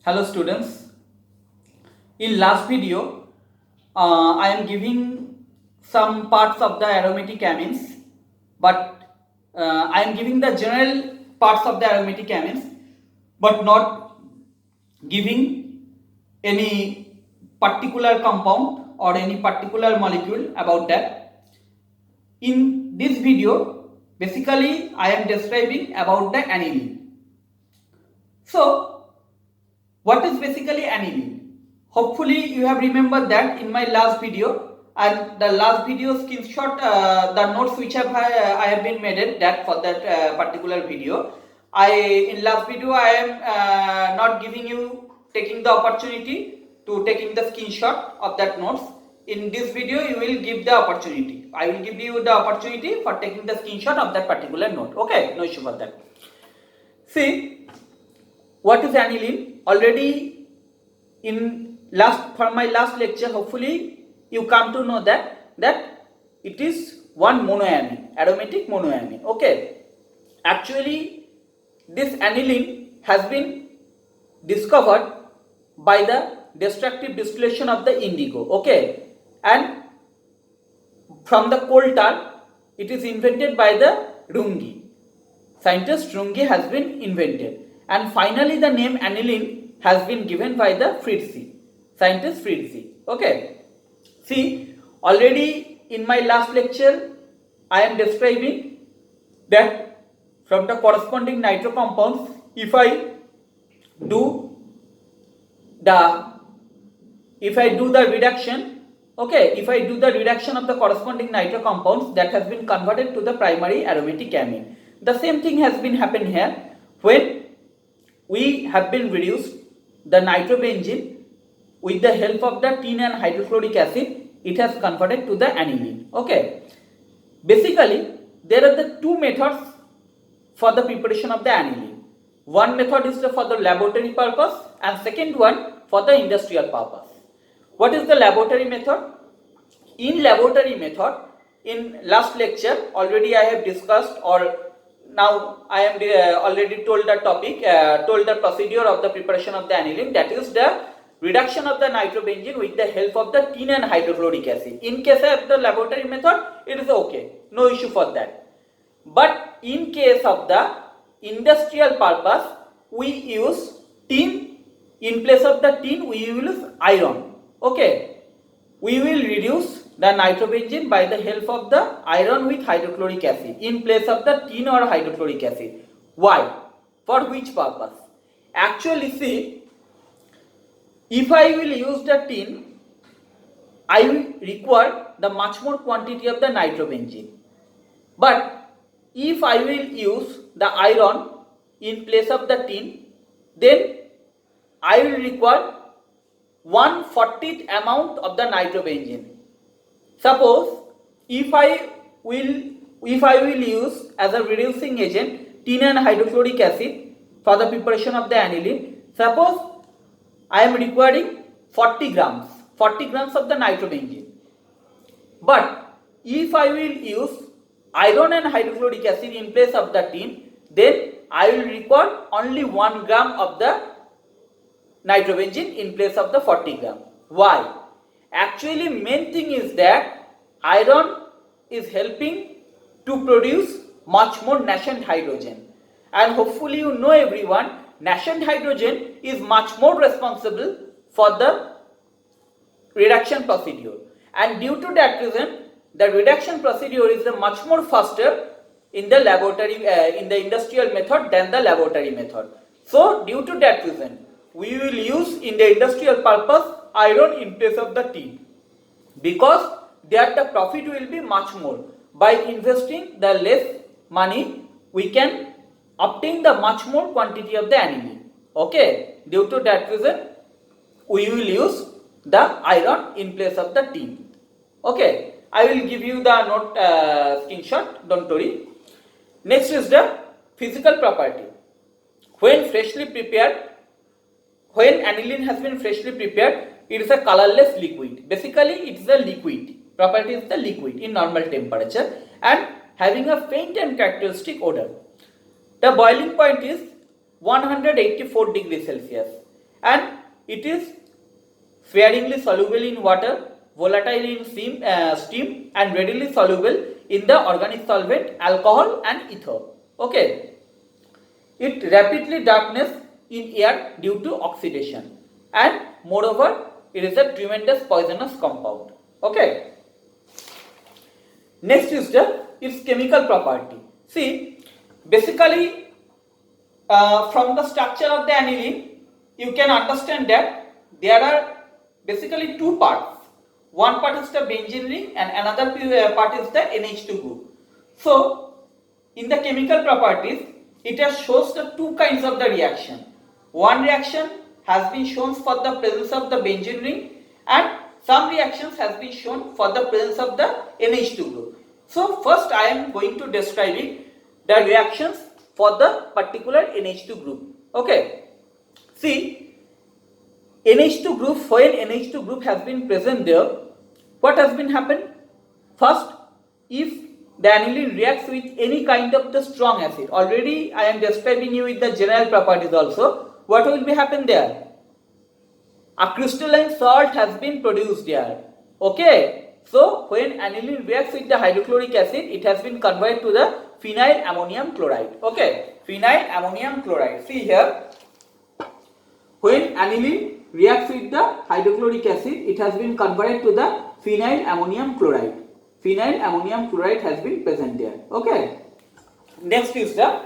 Hello students, in last video I am giving some parts of the aromatic amines, but I am giving the general parts of the aromatic amines but not giving any particular compound or any particular molecule about that. In this video basically I am describing about the aniline. So what is basically aniline? Hopefully you have remembered that in my last video, and the last video screenshot the notes which I have been made that for that particular video. In last video I am not giving you taking the opportunity to taking the screenshot of that notes. In this video you will give the opportunity. I will give you the opportunity for taking the screenshot of that particular note. Okay, no issue for that. See, what is aniline? Already in my last lecture, hopefully you come to know that it is one monoamine, aromatic monoamine. Okay, actually this aniline has been discovered by the destructive distillation of the indigo. Okay, and from the coal tar it is invented by the Runge. Scientist Runge has been invented. And finally the name aniline has been given by the Fritzi, scientist Fritzi. Okay. See, already in my last lecture I am describing that from the corresponding nitro compounds, if I do the reduction, okay, if I do the reduction of the corresponding nitro compounds, that has been converted to the primary aromatic amine. The same thing has been happened here when we have been reduced the nitrobenzene with the help of the tin and hydrochloric acid, it has converted to the aniline. Okay, basically there are the two methods for the preparation of the aniline. One method is for the laboratory purpose and second one for the industrial purpose. What is the laboratory method? In laboratory method, in last lecture already I have discussed, or now I am already told the topic, told the procedure of the preparation of the aniline, that is the reduction of the nitrobenzene with the help of the tin and hydrochloric acid. In case of the laboratory method, it is okay, no issue for that. But in case of the industrial purpose, we use tin. In place of the tin, we will use iron. Okay, we will reduce the nitrobenzene by the help of the iron with hydrochloric acid in place of the tin or hydrochloric acid. Why? For which purpose? Actually, see, if I will use the tin, I will require the much more quantity of the nitrobenzene. But if I will use the iron in place of the tin, then I will require 1/40th amount of the nitrobenzene. Suppose if I will use as a reducing agent tin and hydrochloric acid for the preparation of the aniline, suppose I am requiring 40 grams of the nitrobenzene. But if I will use iron and hydrochloric acid in place of the tin, then I will require only 1 gram of the nitrobenzene in place of the 40 gram. Why? Actually, main thing is that iron is helping to produce much more nascent hydrogen, and hopefully you know everyone, nascent hydrogen is much more responsible for the reduction procedure, and due to that reason the reduction procedure is much more faster in the laboratory in the industrial method than the laboratory method. So due to that reason we will use in the industrial purpose iron in place of the tin, because there the profit will be much more. By investing the less money, we can obtain the much more quantity of the aniline. Okay, due to that reason we will use the iron in place of the tin. Okay, I will give you the note screenshot, don't worry. Next is the physical property. When aniline has been freshly prepared, it is a colorless liquid. Basically, it is a liquid. Property is the liquid in normal temperature and having a faint and characteristic odor. The boiling point is 184 degrees Celsius and it is sparingly soluble in water, volatile in steam and readily soluble in the organic solvent alcohol and ether. Okay. It rapidly darkness in air due to oxidation, and moreover it is a tremendous poisonous compound. Okay. Next is its chemical property. See, basically from the structure of the aniline you can understand that there are basically two parts. One part is the benzene ring and another part is the NH2 group. So in the chemical properties it has shows the two kinds of the reaction. One reaction has been shown for the presence of the benzene ring and some reactions has been shown for the presence of the NH2 group. So first I am going to describe the reactions for the particular NH2 group. Okay. See, NH2 group, when NH2 group has been present there, what has been happened? First, if the aniline reacts with any kind of the strong acid, already I am describing you with the general properties also, what will be happen there? A crystalline salt has been produced there. Okay. So when aniline reacts with the hydrochloric acid, it has been converted to the phenyl ammonium chloride. Okay. Phenyl ammonium chloride. See here. When aniline reacts with the hydrochloric acid, it has been converted to the phenyl ammonium chloride. Phenyl ammonium chloride has been present there. Okay. Next is the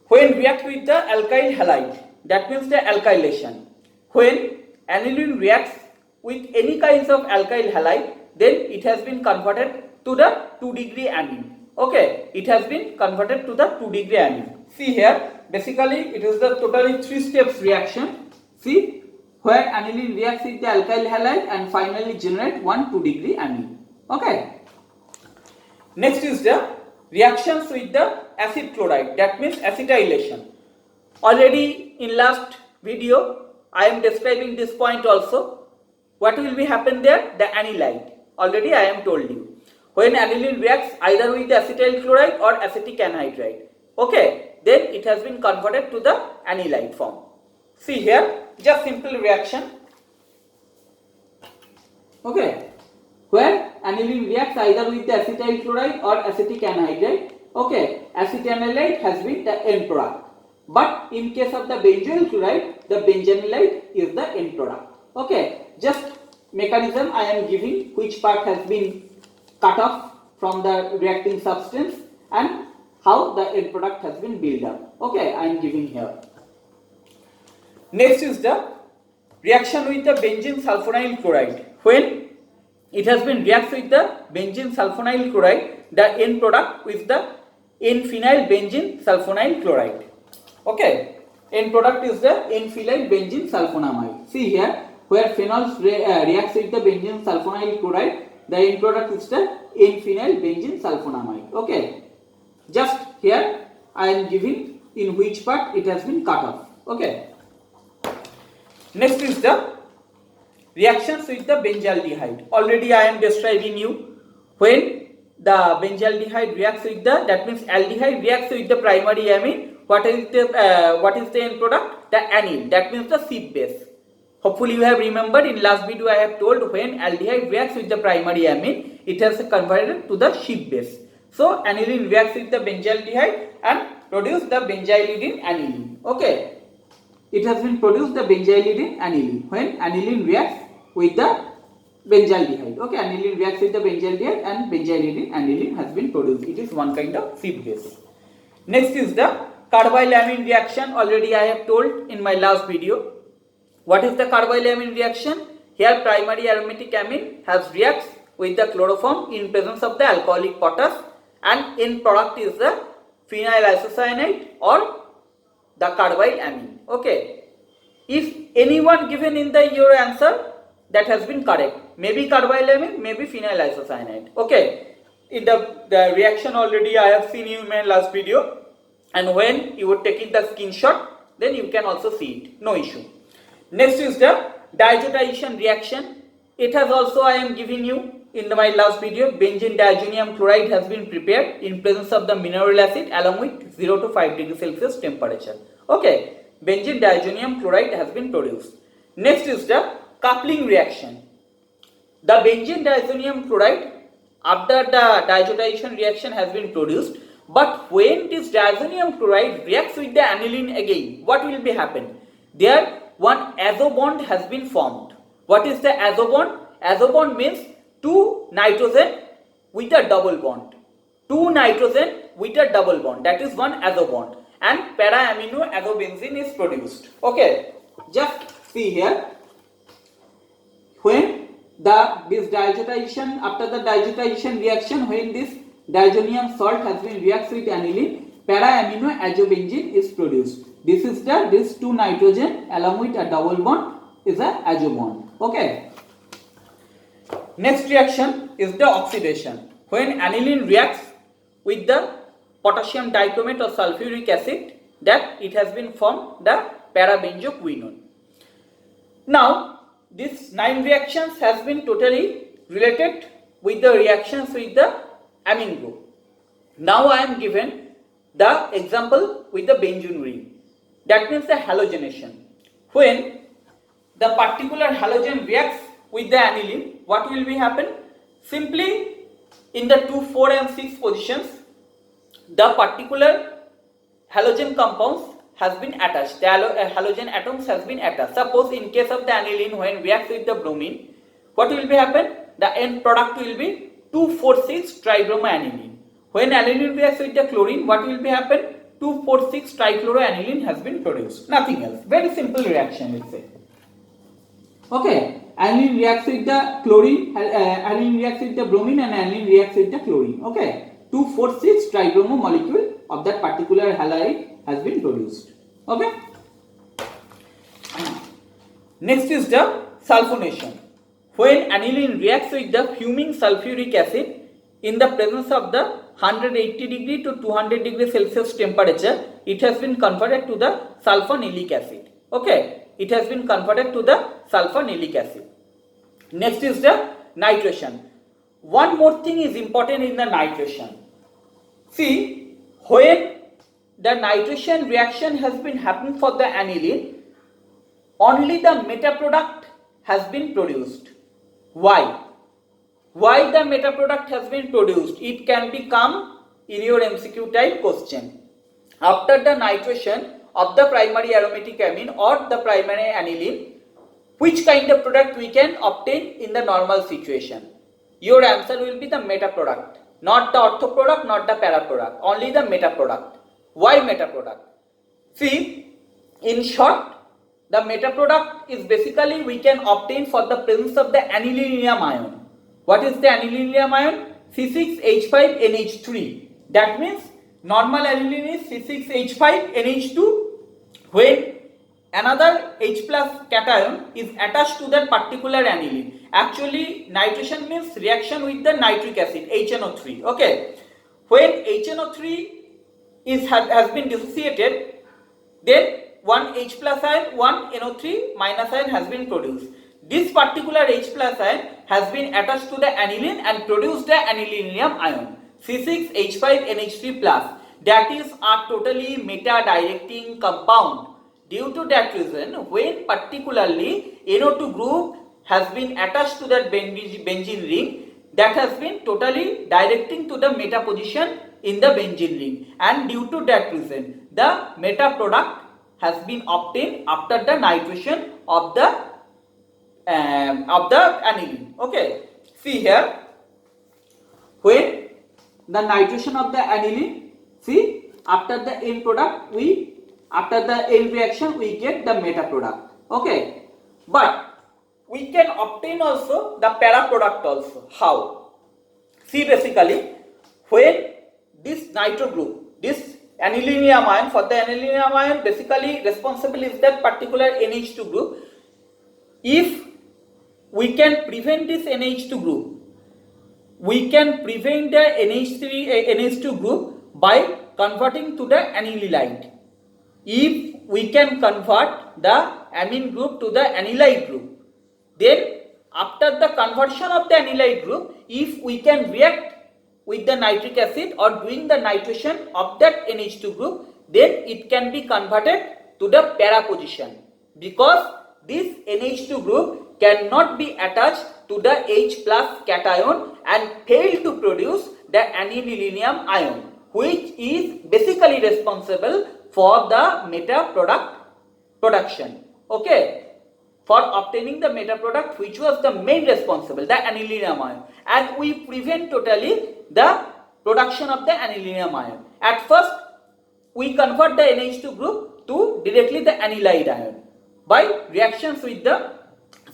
when react with the alkyl halide, that means the alkylation. When aniline reacts with any kinds of alkyl halide, then it has been converted to the 2-degree amine. Okay, it has been converted to the 2-degree amine. See here, basically it is the totally 3 steps reaction. See, where aniline reacts with the alkyl halide and finally generate 1 2-degree amine. Okay. Next is the reactions with the acid chloride, that means acetylation. Already in last video I am describing this point also. What will be happen there? The anilide. Already I am told you. When aniline reacts either with the acetyl chloride or acetic anhydride, okay, then it has been converted to the anilide form. See here, just simple reaction. Okay, where aniline reacts either with the acetyl chloride or acetic anhydride, okay, acetanilide has been the end product. But in case of the benzoyl chloride, the benzanilide is the end product. Okay, just mechanism I am giving, which part has been cut off from the reacting substance and how the end product has been built up. Okay, I am giving here. Next is the reaction with the benzene sulfonyl chloride. When it has been reacts with the benzene sulfonyl chloride, the end product with the N-phenyl benzene sulfonyl chloride. Okay, end product is the N-phenyl benzene sulfonamide. See here, where phenols reacts with the benzene sulfonyl chloride, the end product is the N-phenyl benzene sulfonamide. Okay, just here I am giving in which part it has been cut off. Okay. Next is the reactions with the benzaldehyde. Already I am describing you when the benzaldehyde reacts with the, that means aldehyde reacts with the primary amine. What is the end product? The anil, that means the sheaf base. Hopefully you have remembered in last video I have told when aldehyde reacts with the primary amine, it has converted to the sheaf base. So aniline reacts with the benzaldehyde and produce the benzylidine aniline. Okay, it has been produced the benzylidine aniline when aniline reacts with the benzaldehyde. Okay, aniline reacts with the benzaldehyde and benzylidine aniline has been produced. It is one kind of sheaf base. Next is the carbilamine reaction. Already I have told in my last video. What is the carbilamine reaction? Here primary aromatic amine has reacts with the chloroform in presence of the alcoholic potash and end product is the phenyl isocyanate or the carbyl amine. Okay. If anyone given in the your answer, that has been correct. Maybe carbilamine, maybe phenyl isocyanate. Okay. In the reaction already I have seen you in my last video. And when you are taking the screenshot, then you can also see it, no issue. Next is the digitization reaction. It has also I am giving you in my last video. Benzene diazonium chloride has been prepared in presence of the mineral acid along with 0 to 5 degrees Celsius temperature. Okay, benzene diazonium chloride has been produced. Next is the coupling reaction. The benzene diazonium chloride after the digitization reaction has been produced, but when this diazonium chloride reacts with the aniline again, what will be happen? There one azo bond has been formed. What is the azo bond? Azo bond means two nitrogen with a double bond. Two nitrogen with a double bond, that is one azo bond, and para amino azobenzene is produced. Okay, just see here, when this digitization, after the digitization reaction, when this diazonium salt has been reacts with aniline, para amino azobenzene is produced. This is this two nitrogen along with a double bond is a azo bond. Okay. Next reaction is the oxidation. When aniline reacts with the potassium dichromate or sulfuric acid, that it has been formed the parabenzoquinone. Now these 9 reactions has been totally related with the reactions with the amine group. Now I am given the example with the benzene ring. That means the halogenation. When the particular halogen reacts with the aniline, what will be happen? Simply in the 2, 4 and 6 positions, the particular halogen compounds has been attached. The halogen atoms has been attached. Suppose in case of the aniline, when reacts with the bromine, what will be happen? The end product will be 2,4,6 tribromoaniline. When aniline reacts with the chlorine, what will be happen? 2,4,6 trichloroaniline has been produced. Nothing else. Very simple reaction, let's say. Okay, aniline reacts with the chlorine, aniline reacts with the bromine, and aniline reacts with the chlorine. Okay, 2,4,6 tribromo molecule of that particular halide has been produced. Okay. Next is the sulfonation. When aniline reacts with the fuming sulfuric acid in the presence of the 180 degree to 200 degree Celsius temperature, it has been converted to the sulfonilic acid. Okay, it has been converted to the sulfonilic acid. Next is the nitration. One more thing is important in the nitration. See, when the nitration reaction has been happening for the aniline, only the meta product has been produced. Why? Why the meta product has been produced? It can become in your MCQ type question. After the nitration of the primary aromatic amine or the primary aniline, which kind of product we can obtain in the normal situation? Your answer will be the meta product, not the ortho product, not the para product, only the meta product. Why meta product? See, in short, the meta product is basically we can obtain for the presence of the anilinium ion. What is the anilinium ion? C6H5NH3. That means normal aniline is C6H5NH2. When another H plus cation is attached to that particular aniline. Actually, nitration means reaction with the nitric acid, HNO3. Okay. When HNO3 has been dissociated, then one H plus ion, one NO3 minus ion has been produced. This particular H plus ion has been attached to the aniline and produced the anilinium ion, C6H5NH3 plus. That is a totally meta-directing compound. Due to that reason, when particularly NO2 group has been attached to that benzene ring, that has been totally directing to the meta position in the benzene ring, and due to that reason, the meta product has been obtained after the nitration of the aniline. Okay, see here, when the nitration of the aniline, see, after the end product after the end reaction we get the meta product. Okay, but we can obtain also the para product also. How? See, basically, when this nitro group, this anilinium ion, for the anilinium ion basically responsible is that particular NH2 group. If we can prevent this NH2 group, we can prevent the NH2 group by converting to the anilylide. If we can convert the amine group to the anilide group, then after the conversion of the anilide group, if we can react with the nitric acid or doing the nitration of that NH2 group, then it can be converted to the para position, because this NH2 group cannot be attached to the H plus cation and fail to produce the aniline ion, which is basically responsible for the meta product production. Okay, for obtaining the meta product, which was the main responsible, the aniline ion, and we prevent totally the production of the aniline ion. At first, we convert the NH2 group to directly the anilide ion by reactions with the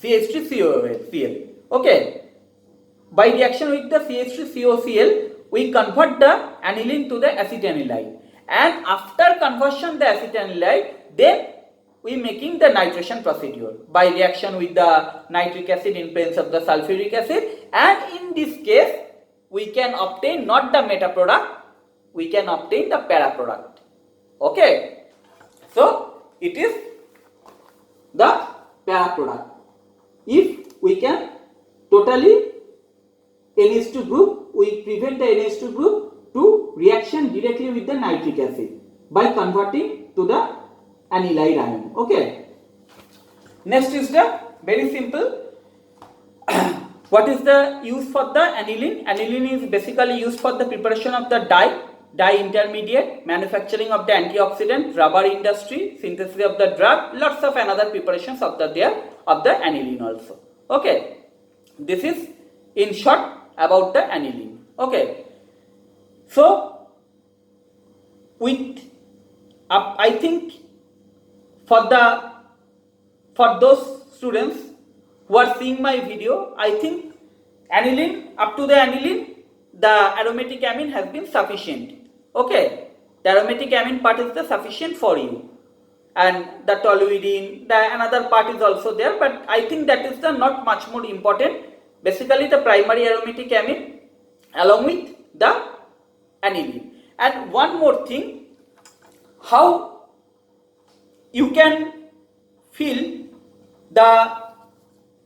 CH3COCl. Okay, by reaction with the CH3COCl, we convert the aniline to the acetanilide, and after conversion the acetanilide, then we making the nitration procedure by reaction with the nitric acid in presence of the sulfuric acid, and in this case we can obtain not the meta product, we can obtain the para product. Okay, so it is the para product if we can totally NH2 group, we prevent the NH2 group to reaction directly with the nitric acid by converting to the anilide ion. Okay, next is the very simple what is the use for the aniline? Aniline is basically used for the preparation of the dye intermediate, manufacturing of the antioxidant, rubber industry, synthesis of the drug, lots of another preparations of the aniline also. Okay, this is in short about the aniline. Okay, so with I think for those students who are seeing my video, I think aniline, up to the aniline, the aromatic amine has been sufficient. Okay, the aromatic amine part is the sufficient for you, and the toluidine, the another part is also there, but I think that is the not much more important. Basically the primary aromatic amine along with the aniline. And one more thing, how you can feel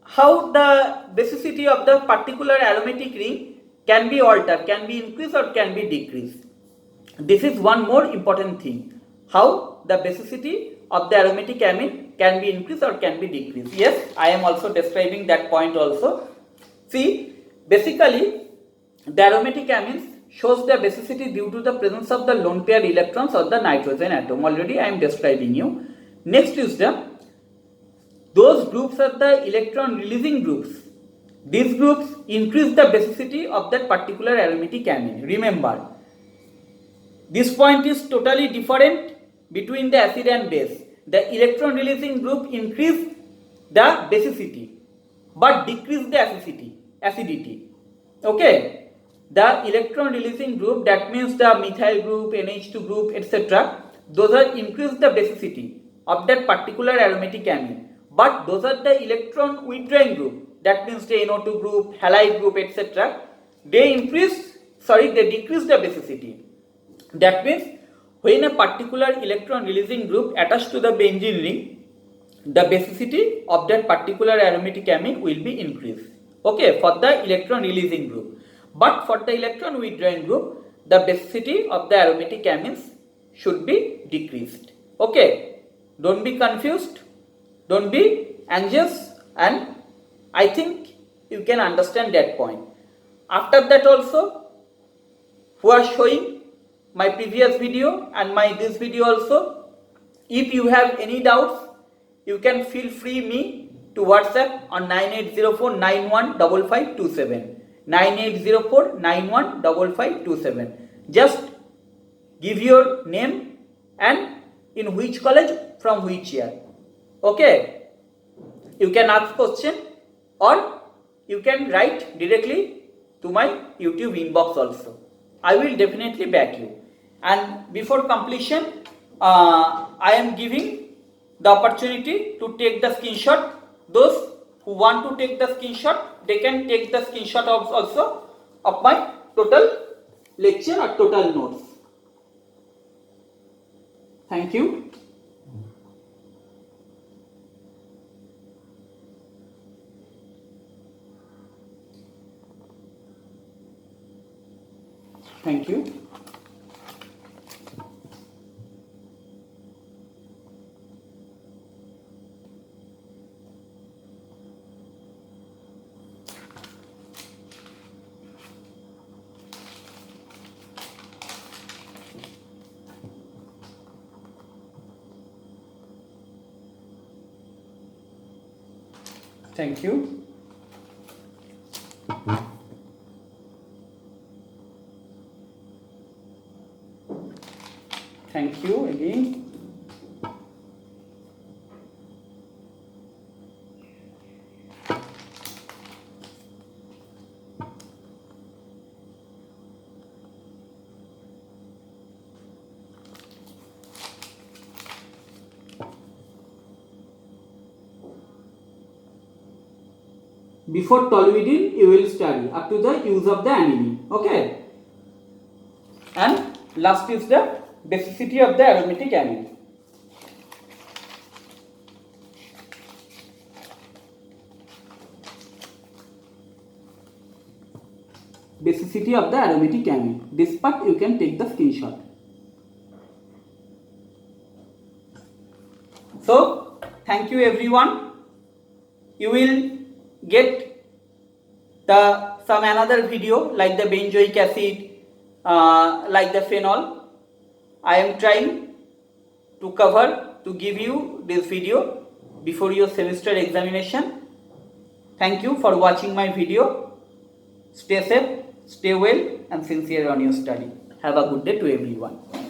how the basicity of the particular aromatic ring can be altered, can be increased or can be decreased. This is one more important thing, how the basicity of the aromatic amine can be increased or can be decreased. Yes, I am also describing that point also. See, basically the aromatic amines shows the basicity due to the presence of the lone pair electrons or the nitrogen atom. Already I am describing you. Next is those groups are the electron releasing groups. These groups increase the basicity of that particular aromatic amine. Remember, this point is totally different between the acid and base. The electron releasing group increase the basicity but decrease the acidity. Okay, the electron releasing group, that means the methyl group, NH2 group, etc., those are increase the basicity of that particular aromatic amine, but those are the electron withdrawing group, that means the NO2 group, halide group, etc., they decrease the basicity. That means when a particular electron releasing group attached to the benzene ring, the basicity of that particular aromatic amine will be increased. Okay, for the electron releasing group, but for the electron withdrawing group, the basicity of the aromatic amines should be decreased. Okay, don't be confused, don't be anxious, and I think you can understand that point. After that also, who are showing my previous video and this video also, if you have any doubts, you can feel free me to WhatsApp on 9804 915527. 9804 915527. Just give your name and in which college, from which year. Okay, you can ask question or you can write directly to my YouTube inbox also. I will definitely back you. And before completion, I am giving the opportunity to take the screenshot. Those who want to take the screenshot, they can take the screenshot also of my total lecture or total notes. Thank you. Thank you. Thank you. Thank you again. Before toluidine, you will study up to the use of the aniline. Okay. And last is the basicity of the aromatic amine. Basicity of the aromatic amine. This part you can take the screenshot. So, thank you everyone. You will get some another video like the benzoic acid, like the phenol. I am trying to give you this video before your semester examination. Thank you for watching my video. Stay safe, stay well and sincere on your study. Have a good day to everyone.